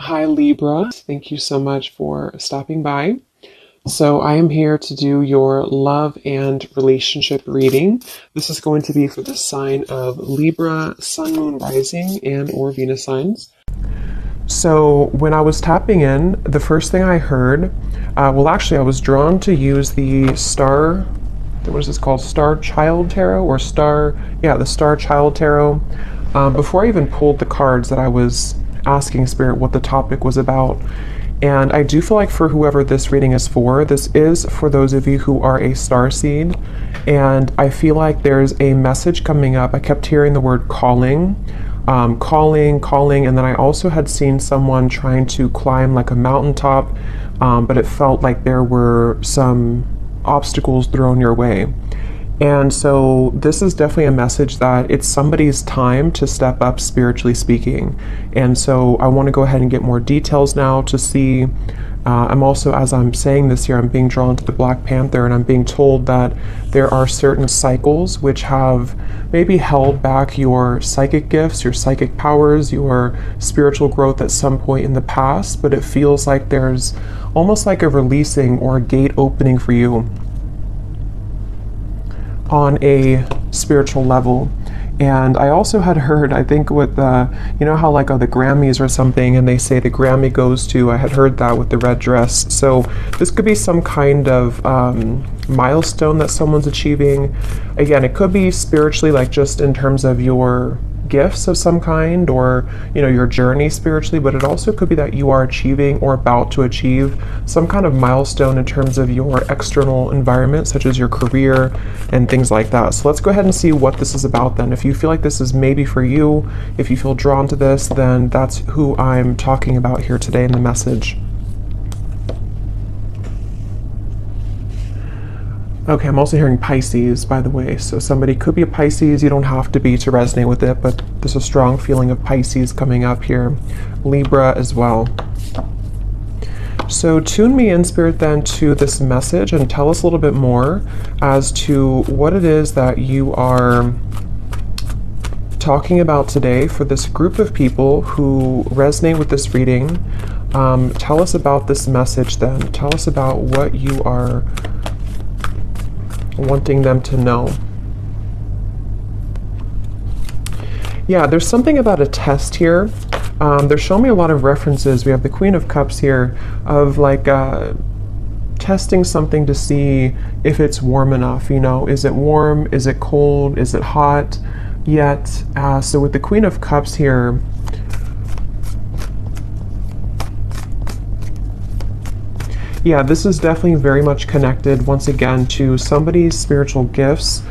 Hi Libra, thank you so much for stopping by. So I am here to do your love and relationship reading. This is going to be for the sign of Libra, Sun, Moon, Rising, and or Venus signs. So when I was tapping in, the first thing I heard, I was drawn to use the star, what is this called? Star Child Tarot or the Star Child Tarot. Before I even pulled the cards that I was asking Spirit what the topic was about. And I do feel like for whoever this reading is for, this is for those of you who are a star seed. And I feel like there's a message coming up. I kept hearing the word calling, calling. And then I also had seen someone trying to climb like a mountaintop, but it felt like there were some obstacles thrown your way. And so this is definitely a message that it's somebody's time to step up, spiritually speaking. And so I want to go ahead and get more details now to see. I'm also, as I'm saying this here, I'm being drawn to the Black Panther, and I'm being told that there are certain cycles which have maybe held back your psychic gifts, your psychic powers, your spiritual growth at some point in the past, but it feels like there's almost like a releasing or a gate opening for you on a spiritual level. And I also had heard, I think with you know how like the Grammys or something, and they say the Grammy goes to, I had heard that with the red dress. So this could be some kind of milestone that someone's achieving. Again, it could be spiritually, like just in terms of your gifts of some kind, or your journey spiritually, but it also could be that you are achieving or about to achieve some kind of milestone in terms of your external environment, such as your career and things like that. So let's go ahead and see what this is about then. If you feel like this is maybe for you, if you feel drawn to this, then that's who I'm talking about here today in the message. Okay, I'm also hearing Pisces, by the way. So somebody could be a Pisces. You don't have to be to resonate with it, but there's a strong feeling of Pisces coming up here. Libra as well. So tune me in, Spirit, then to this message and tell us a little bit more as to what it is that you are talking about today for this group of people who resonate with this reading. Tell us about this message then. Tell us about what you are wanting them to know. Yeah, there's something about a test here. They're showing me a lot of references. We have the Queen of Cups here of like testing something to see if it's warm enough. Is it warm? Is it cold? Is it hot yet? So with the Queen of Cups here, yeah, this is definitely very much connected, once again, to somebody's spiritual gifts,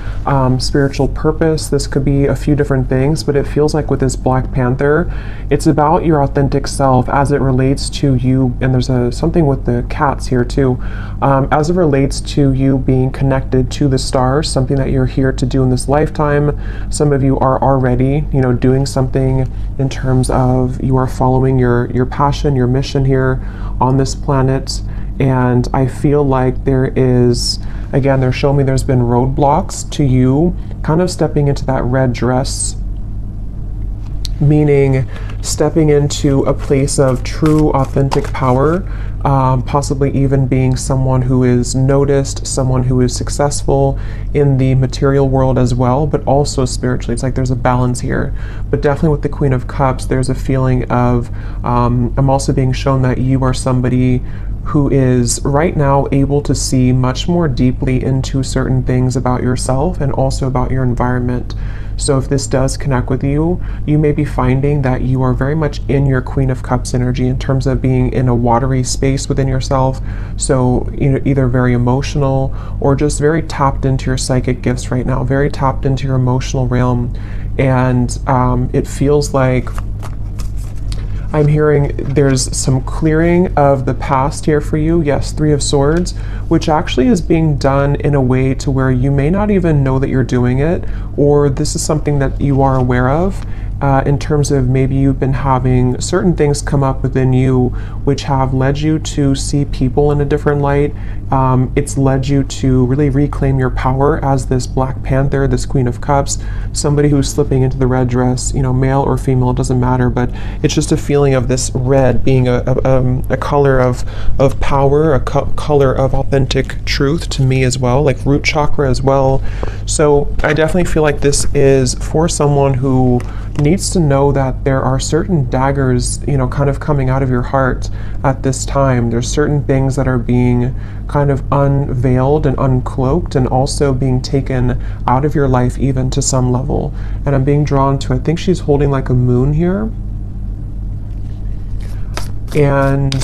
spiritual purpose. This could be a few different things, but it feels like with this Black Panther, it's about your authentic self as it relates to you. And there's something with the cats here too, as it relates to you being connected to the stars, something that you're here to do in this lifetime. Some of you are already, doing something in terms of you are following your passion, your mission here on this planet. And I feel like there is, again, they're showing me there's been roadblocks to you kind of stepping into that red dress, meaning stepping into a place of true, authentic power, possibly even being someone who is noticed, someone who is successful in the material world as well, but also spiritually. It's like there's a balance here. But definitely with the Queen of Cups, there's a feeling of, I'm also being shown that you are somebody who is right now able to see much more deeply into certain things about yourself and also about your environment. So if this does connect with you, you may be finding that you are very much in your Queen of Cups energy in terms of being in a watery space within yourself. So either very emotional or just very tapped into your psychic gifts right now, very tapped into your emotional realm. And it feels like I'm hearing there's some clearing of the past here for you. Yes, Three of Swords, which actually is being done in a way to where you may not even know that you're doing it, or this is something that you are aware of. in terms of maybe you've been having certain things come up within you which have led you to see people in a different light. It's led you to really reclaim your power as this Black Panther, this Queen of Cups, somebody who's slipping into the red dress, you know, male or female, it doesn't matter, but it's just a feeling of this red being a color of power, a color of authentic truth to me as well, like root chakra as well. So I definitely feel like this is for someone who needs to know that there are certain daggers, you know, kind of coming out of your heart at this time. There's certain things that are being kind of unveiled and uncloaked and also being taken out of your life even to some level. And I'm being drawn to, I think she's holding like a moon here. And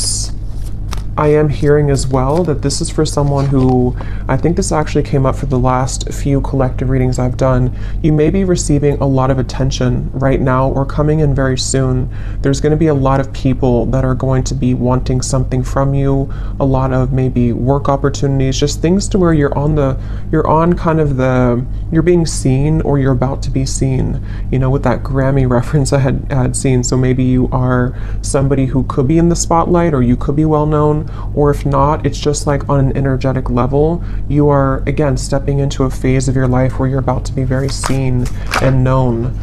I am hearing as well that this is for someone who, I think this actually came up for the last few collective readings I've done. You may be receiving a lot of attention right now or coming in very soon. There's going to be a lot of people that are going to be wanting something from you, a lot of maybe work opportunities, just things to where you're being seen or you're about to be seen, you know, with that Grammy reference I had seen. So maybe you are somebody who could be in the spotlight or you could be well known. Or if not, it's just like on an energetic level, you are again stepping into a phase of your life where you're about to be very seen and known.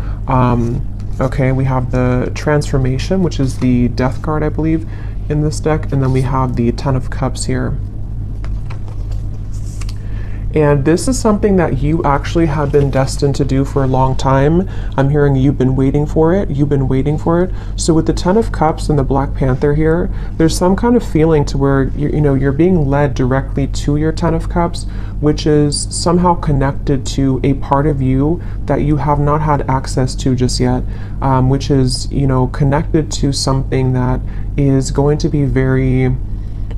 Okay, we have the Transformation, which is the Death card, I believe, in this deck, and then we have the Ten of Cups here. And this is something that you actually have been destined to do for a long time. I'm hearing you've been waiting for it. You've been waiting for it. So with the Ten of Cups and the Black Panther here, there's some kind of feeling to where you're being led directly to your Ten of Cups, which is somehow connected to a part of you that you have not had access to just yet, which is, you know, connected to something that is going to be very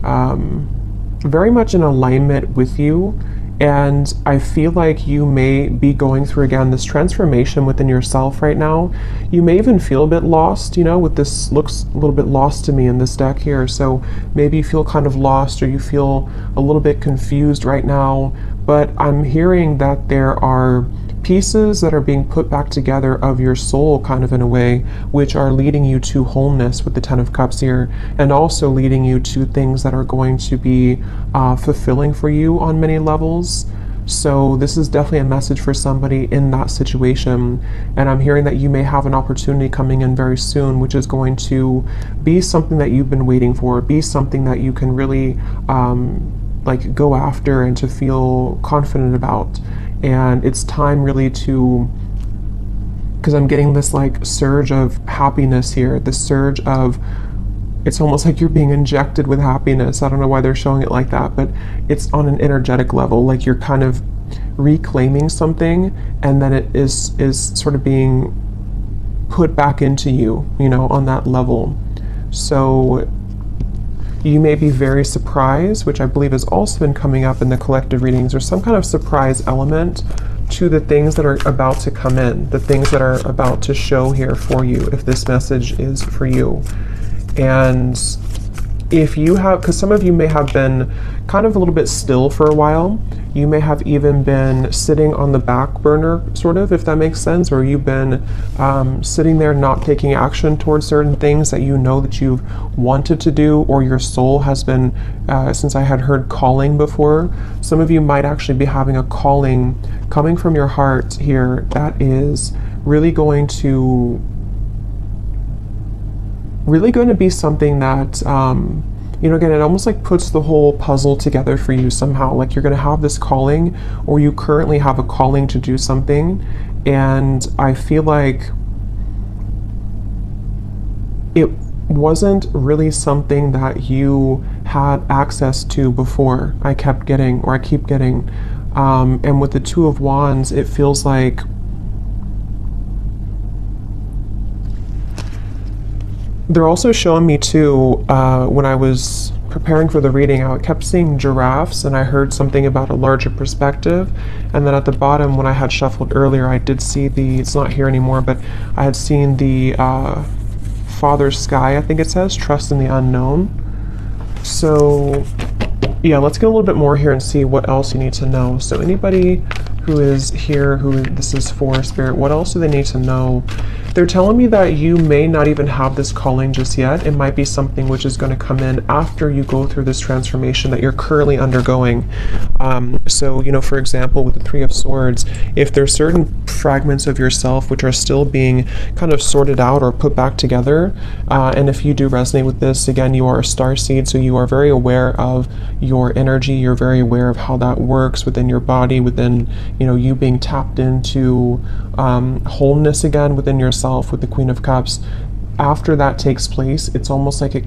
much in alignment with you. And I feel like you may be going through, again, this transformation within yourself right now. You may even feel a bit lost, you know, with this looks a little bit lost to me in this deck here. So maybe you feel kind of lost or you feel a little bit confused right now. But I'm hearing that there are pieces that are being put back together of your soul kind of in a way, which are leading you to wholeness with the Ten of Cups here, and also leading you to things that are going to be fulfilling for you on many levels. So this is definitely a message for somebody in that situation. And I'm hearing that you may have an opportunity coming in very soon, which is going to be something that you've been waiting for, be something that you can really like go after and to feel confident about. And it's time really to, because I'm getting this like surge of happiness here, this surge of, it's almost like you're being injected with happiness. I don't know why they're showing it like that, but it's on an energetic level, like you're kind of reclaiming something and then it is sort of being put back into you, you know, on that level. So you may be very surprised, which I believe has also been coming up in the collective readings. There's some kind of surprise element to the things that are about to come in, the things that are about to show here for you, if this message is for you. And if you have, because some of you may have been kind of a little bit still for a while, you may have even been sitting on the back burner, sort of, if that makes sense, or you've been sitting there not taking action towards certain things that you know that you've wanted to do, or your soul has been, since I had heard calling before, some of you might actually be having a calling coming from your heart here that is really going to be something that, you know, again, it almost like puts the whole puzzle together for you somehow. Like you're going to have this calling, or you currently have a calling to do something. And I feel like it wasn't really something that you had access to before. I keep getting. And with the Two of Wands, it feels like they're also showing me too, when I was preparing for the reading, I kept seeing giraffes and I heard something about a larger perspective. And then at the bottom, when I had shuffled earlier, I did see it's not here anymore, but I had seen the Father Sky, I think it says, trust in the unknown. So yeah, let's get a little bit more here and see what else you need to know. So anybody who is here, who this is for, Spirit? What else do they need to know? They're telling me that you may not even have this calling just yet. It might be something which is going to come in after you go through this transformation that you're currently undergoing. So, you know, for example, with the Three of Swords, if there's certain fragments of yourself which are still being kind of sorted out or put back together, and if you do resonate with this, again, you are a star seed, so you are very aware of your energy. You're very aware of how that works within your body, within, you know, you being tapped into wholeness again within yourself with the Queen of Cups. After that takes place, it's almost like it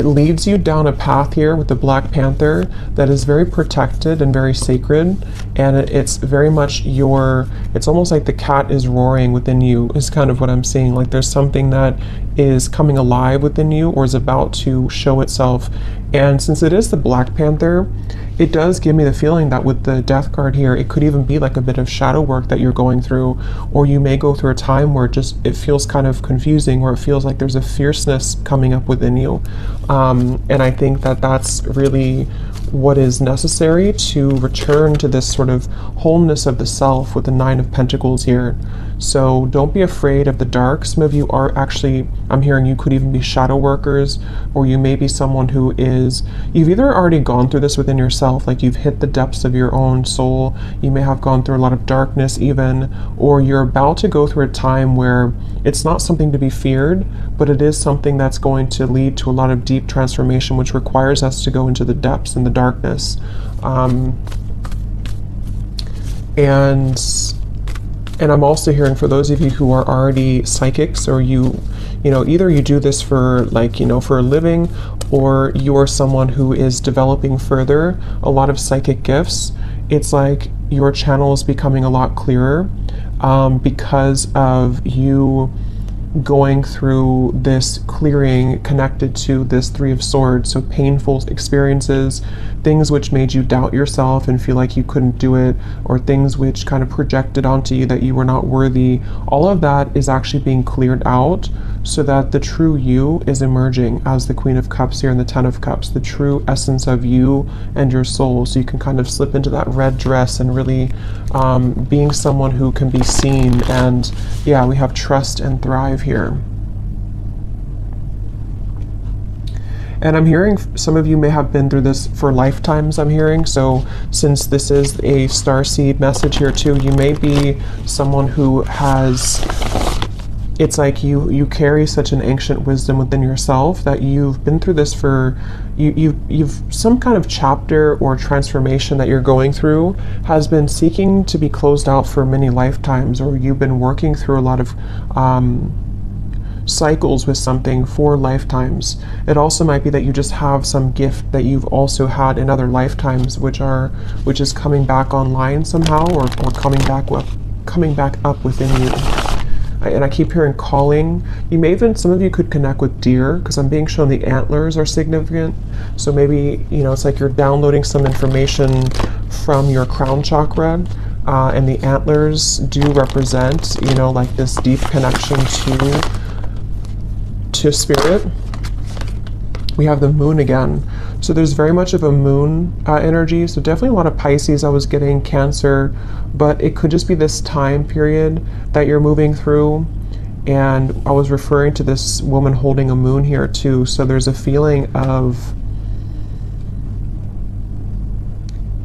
leads you down a path here with the Black Panther that is very protected and very sacred, and it's very much it's almost like the cat is roaring within you, is kind of what I'm seeing. Like there's something that is coming alive within you or is about to show itself. And since it is the Black Panther, it does give me the feeling that with the Death card here, it could even be like a bit of shadow work that you're going through, or you may go through a time where it feels kind of confusing, or it feels like there's a fierceness coming up within you. And I think that that's really what is necessary to return to this sort of wholeness of the self with the Nine of Pentacles here. So don't be afraid of the dark. Some of you are actually, I'm hearing you could even be shadow workers, or you may be someone who you've either already gone through this within yourself, like you've hit the depths of your own soul, you may have gone through a lot of darkness even, or you're about to go through a time where it's not something to be feared, but it is something that's going to lead to a lot of deep transformation, which requires us to go into the depths and the darkness. And I'm also hearing, for those of you who are already psychics, or you know, either you do this for, like, you know, for a living, or you're someone who is developing further a lot of psychic gifts, it's like your channel is becoming a lot clearer because of you going through this clearing connected to this Three of Swords. So painful experiences, things which made you doubt yourself and feel like you couldn't do it, or things which kind of projected onto you that you were not worthy, all of that is actually being cleared out, so that the true you is emerging as the Queen of Cups here and the Ten of Cups, the true essence of you and your soul. So you can kind of slip into that red dress and really being someone who can be seen. And yeah, we have trust and thrive here. And I'm hearing some of you may have been through this for lifetimes, I'm hearing. So since this is a starseed message here too, you may be someone who has, it's like you carry such an ancient wisdom within yourself that you've been through this for, you've some kind of chapter or transformation that you're going through has been seeking to be closed out for many lifetimes, or you've been working through a lot of cycles with something for lifetimes. It also might be that you just have some gift that you've also had in other lifetimes, which is coming back online somehow, or coming back up within you. And I keep hearing calling. You may even, some of you could connect with deer, because I'm being shown the antlers are significant. So maybe, you know, it's like you're downloading some information from your crown chakra, and the antlers do represent, you know, like this deep connection to spirit. We have the moon again. So there's very much of a moon energy. So definitely a lot of Pisces. I was getting Cancer, but it could just be this time period that you're moving through. And I was referring to this woman holding a moon here too. So there's a feeling of,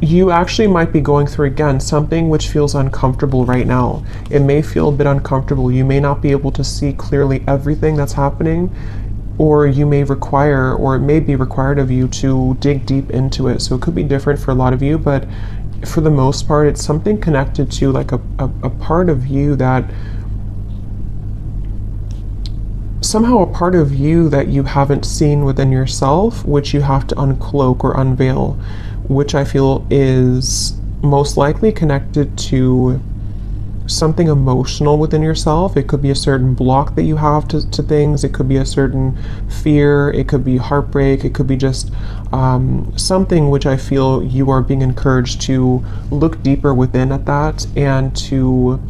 you actually might be going through, again, something which feels uncomfortable right now. It may feel a bit uncomfortable. You may not be able to see clearly everything that's happening, or you may require, or it may be required of you to dig deep into it. So it could be different for a lot of you, but for the most part, it's something connected to like a part of you that, somehow a part of you that you haven't seen within yourself, which you have to uncloak or unveil, which I feel is most likely connected to something emotional within yourself. It could be a certain block that you have to things. It could be a certain fear. It could be heartbreak. It could be just something which I feel you are being encouraged to look deeper within at that, and to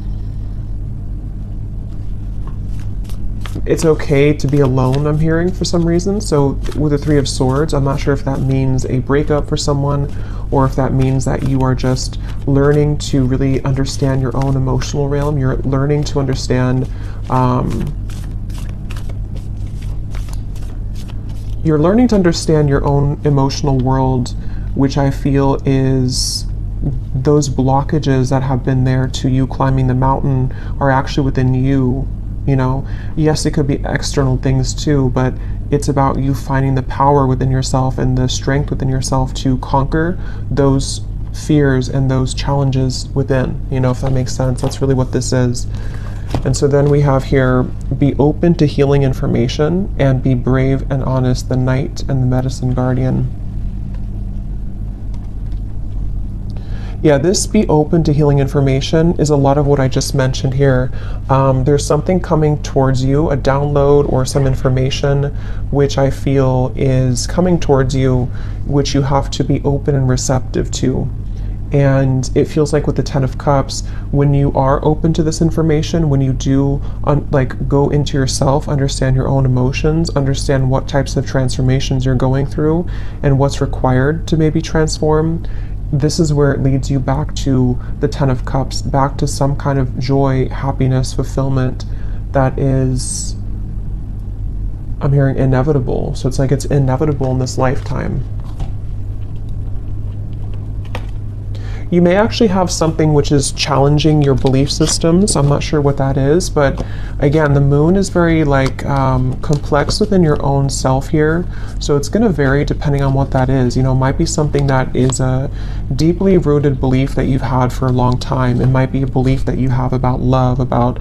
it's okay to be alone, I'm hearing, for some reason. So with the Three of Swords, I'm not sure if that means a breakup for someone, or if that means that you are just learning to really understand your own emotional realm. You're learning to understand, your own emotional world, which I feel is those blockages that have been there to you climbing the mountain are actually within you. You know, yes, it could be external things too, but it's about you finding the power within yourself and the strength within yourself to conquer those fears and those challenges within, you know, if that makes sense. That's really what this is. And so then we have here, be open to healing information and be brave and honest, the Knight and the Medicine Guardian. Yeah, this be open to healing information is a lot of what I just mentioned here. There's something coming towards you, a download or some information which I feel is coming towards you, which you have to be open and receptive to. And it feels like with the Ten of Cups, when you are open to this information, when you do like go into yourself, understand your own emotions, understand what types of transformations you're going through and what's required to maybe transform, this is where it leads you back to the Ten of Cups, back to some kind of joy, happiness, fulfillment that is, I'm hearing, inevitable. So it's like it's inevitable in this lifetime. You may actually have something which is challenging your belief systems. I'm not sure what that is, but again, the moon is very like complex within your own self here. So it's going to vary depending on what that is. You know, it might be something that is a deeply rooted belief that you've had for a long time. It might be a belief that you have about love, about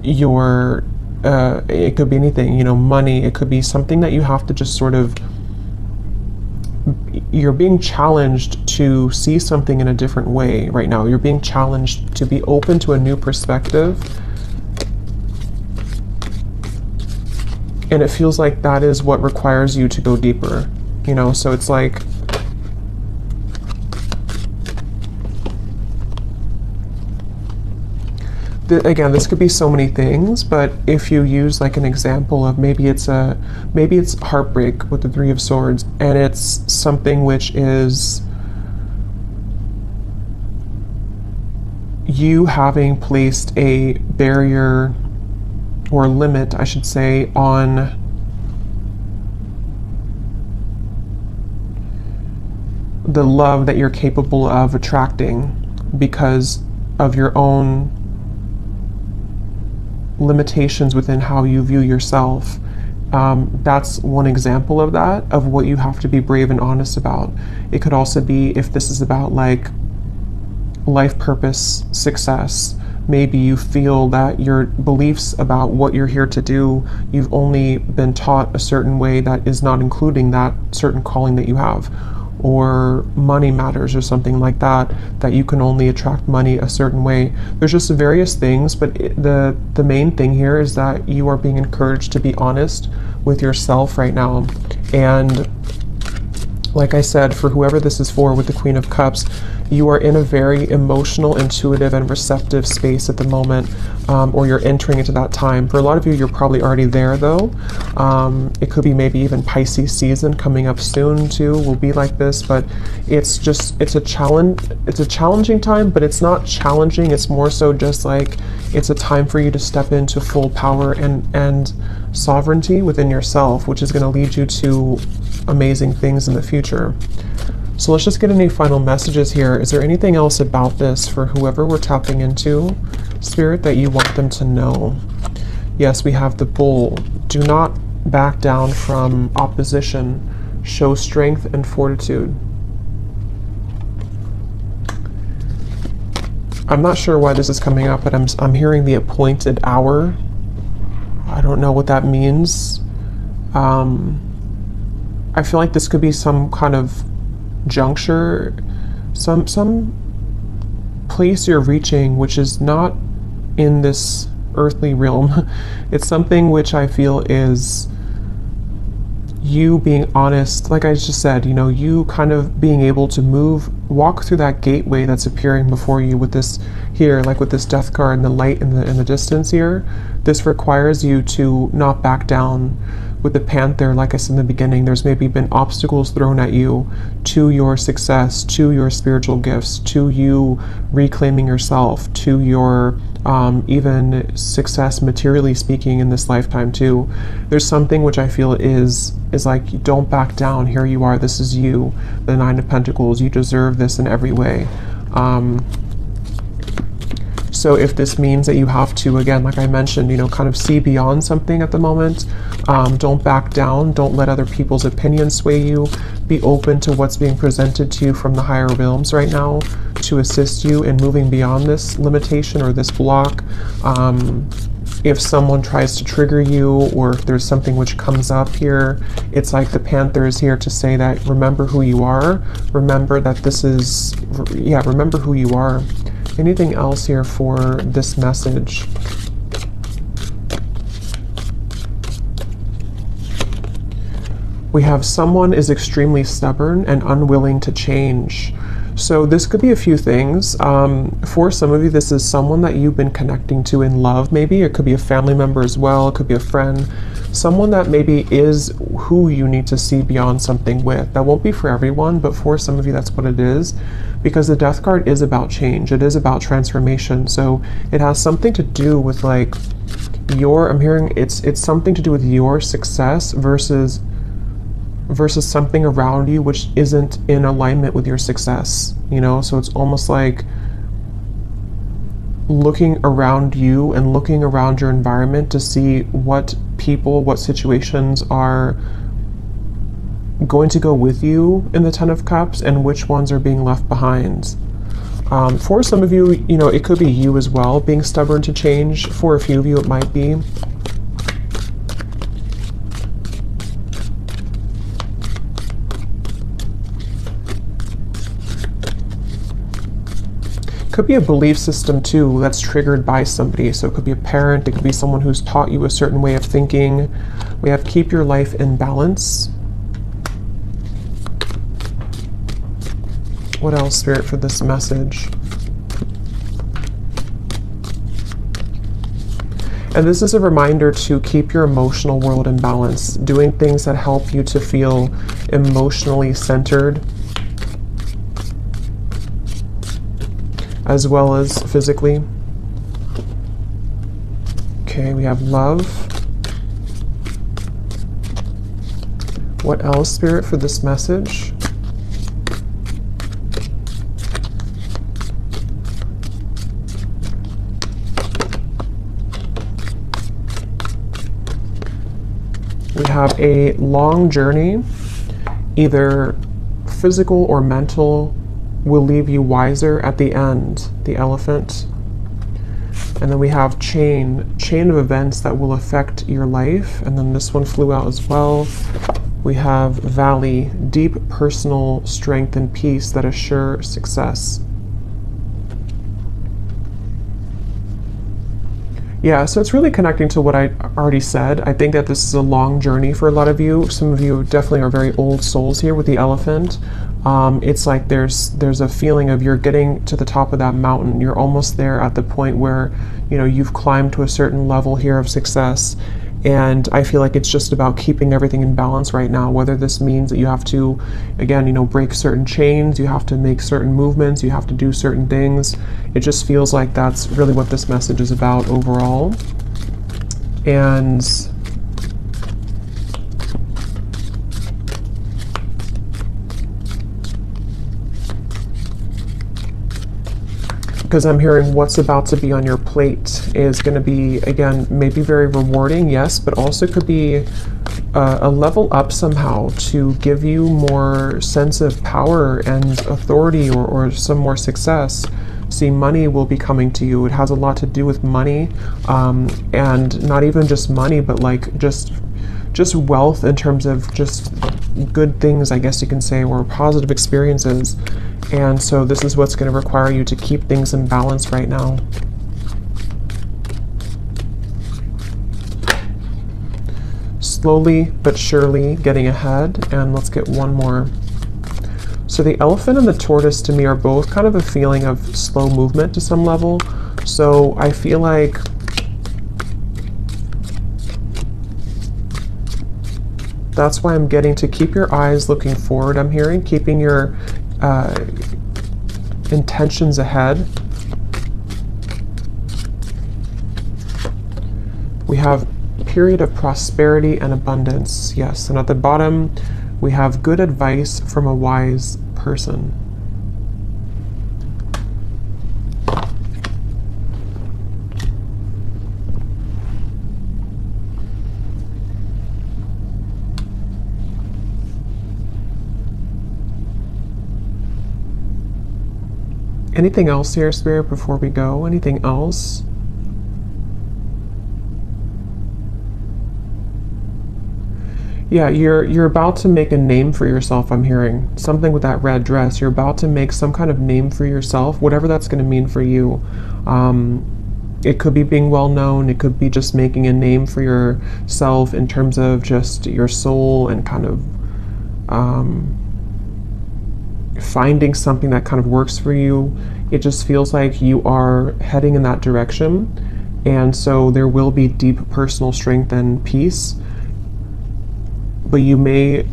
your, it could be anything, you know, money. It could be something that you have to just sort of, you're being challenged to see something in a different way right now. You're being challenged to be open to a new perspective. And it feels like that is what requires you to go deeper, you know? So it's like, again, this could be so many things, but if you use like an example of maybe it's heartbreak with the Three of Swords, and it's something which is you having placed a barrier or limit, I should say, on the love that you're capable of attracting because of your own limitations within how you view yourself. That's one example of that, of what you have to be brave and honest about. It could also be if this is about like life purpose, success. Maybe you feel that your beliefs about what you're here to do, you've only been taught a certain way that is not including that certain calling that you have. Or money matters or something like that, that you can only attract money a certain way. There's just various things, but the main thing here is that you are being encouraged to be honest with yourself right now. And like I said, for whoever this is for with the Queen of Cups, you are in a very emotional, intuitive, and receptive space at the moment, or you're entering into that time. For a lot of you, you're probably already there though. It could be maybe even Pisces season coming up soon too, will be like this, but it's a challenging time, but it's not challenging. It's more so just like, it's a time for you to step into full power and sovereignty within yourself, which is going to lead you to amazing things in the future. So let's just get any final messages here. Is there anything else about this for whoever we're tapping into, Spirit, that you want them to know? Yes, we have the Bull. Do not back down from opposition. Show strength and fortitude. I'm not sure why this is coming up, but I'm hearing the appointed hour. I don't know what that means. I feel like this could be some kind of juncture, some place you're reaching which is not in this earthly realm. It's something which I feel is you being honest, like I just said, you know, you kind of being able to walk through that gateway that's appearing before you with this here, like with this death card and the light in the distance here. This requires you to not back down. With the Panther, like I said in the beginning, there's maybe been obstacles thrown at you to your success, to your spiritual gifts, to you reclaiming yourself, to your even success materially speaking in this lifetime too. There's something which I feel is like, don't back down. Here you are. This is you, the Nine of Pentacles. You deserve this in every way. So if this means that you have to, again, like I mentioned, you know, kind of see beyond something at the moment, don't back down. Don't let other people's opinions sway you. Be open to what's being presented to you from the higher realms right now to assist you in moving beyond this limitation or this block. If someone tries to trigger you, or if there's something which comes up here, it's like the Panther is here to say that remember who you are. Remember that this is, yeah, remember who you are. Anything else here for this message? We have someone is extremely stubborn and unwilling to change. So this could be a few things. For some of you, this is someone that you've been connecting to in love, maybe. It could be a family member as well. It could be a friend. Someone that maybe is who you need to see beyond something with. That won't be for everyone, but for some of you, that's what it is. Because the Death card is about change. It is about transformation. So it has something to do with like I'm hearing it's something to do with your success versus something around you which isn't in alignment with your success, you know? So it's almost like looking around you and looking around your environment to see what people, what situations are going to go with you in the Ten of Cups and which ones are being left behind. For some of you, you know, it could be you as well being stubborn to change. For a few of you, it might be. Could be a belief system too that's triggered by somebody. So it could be a parent, it could be someone who's taught you a certain way of thinking. We have keep your life in balance. What else, Spirit, for this message? And this is a reminder to keep your emotional world in balance, doing things that help you to feel emotionally centered, as well as physically. Okay, we have love. What else, Spirit, for this message? We have a long journey, either physical or mental, will leave you wiser at the end, the Elephant. And then we have chain of events that will affect your life. And then this one flew out as well. We have Valley, deep personal strength and peace that assure success. Yeah, so it's really connecting to what I already said. I think that this is a long journey for a lot of you. Some of you definitely are very old souls here with the Elephant. It's like there's a feeling of you're getting to the top of that mountain. You're almost there at the point where, you know, you've climbed to a certain level here of success. And I feel like it's just about keeping everything in balance right now, whether this means that you have to, again, you know, break certain chains, you have to make certain movements, you have to do certain things. It just feels like that's really what this message is about overall. And because I'm hearing what's about to be on your plate is going to be, again, maybe very rewarding, yes, but also could be a level up somehow to give you more sense of power and authority, or some more success. See, money will be coming to you. It has a lot to do with money, and not even just money, but like just wealth in terms of just good things, I guess you can say, or positive experiences. And so this is what's going to require you to keep things in balance right now. slowly but surely getting ahead. And let's get one more. So the elephant and the tortoise to me are both kind of a feeling of slow movement to some level. So I feel like that's why I'm getting to keep your eyes looking forward. I'm hearing keeping your intentions ahead. We have period of prosperity and abundance. Yes, and at the bottom we have good advice from a wise person. Anything else here, Spirit, before we go? Anything else? Yeah, you're about to make a name for yourself, I'm hearing. Something with that red dress. You're about to make some kind of name for yourself, whatever that's going to mean for you. It could be being well known. It could be just making a name for yourself in terms of just your soul and kind of finding something that kind of works for you. It just feels like you are heading in that direction. And so there will be deep personal strength and peace. But you may,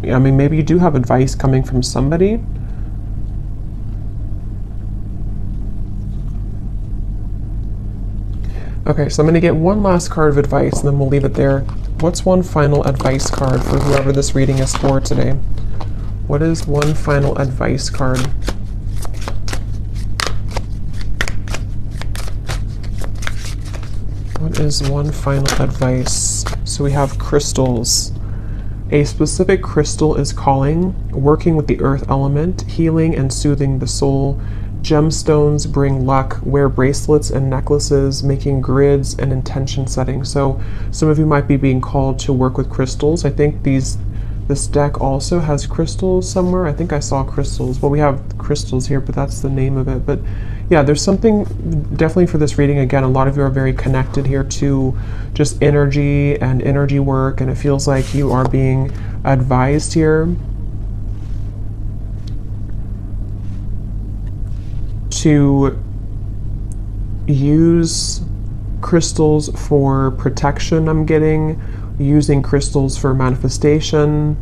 I mean, maybe you do have advice coming from somebody. Okay, so I'm going to get one last card of advice and then we'll leave it there. What's one final advice card for whoever this reading is for today? What is one final advice card? What is one final advice? So we have crystals. A specific crystal is calling, working with the earth element, healing and soothing the soul. Gemstones bring luck, wear bracelets and necklaces, making grids and intention setting. So some of you might be being called to work with crystals. I think this deck also has crystals somewhere. I think I saw crystals. Well, we have crystals here, but that's the name of it. But yeah, there's something definitely for this reading. Again, a lot of you are very connected here to just energy and energy work, and it feels like you are being advised here to use crystals for protection. I'm getting using crystals for manifestation.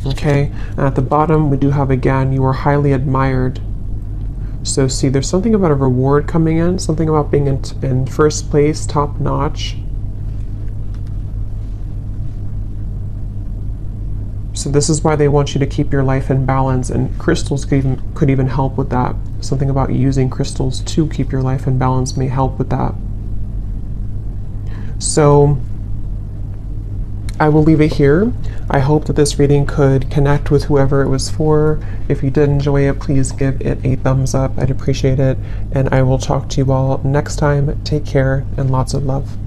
Okay, and at the bottom we do have again, you are highly admired. So see, there's something about a reward coming in, something about being in first place, top notch. So this is why they want you to keep your life in balance, and crystals could even help with that. Something about using crystals to keep your life in balance may help with that. So I will leave it here. I hope that this reading could connect with whoever it was for. If you did enjoy it, please give it a thumbs up. I'd appreciate it. And I will talk to you all next time. Take care and lots of love.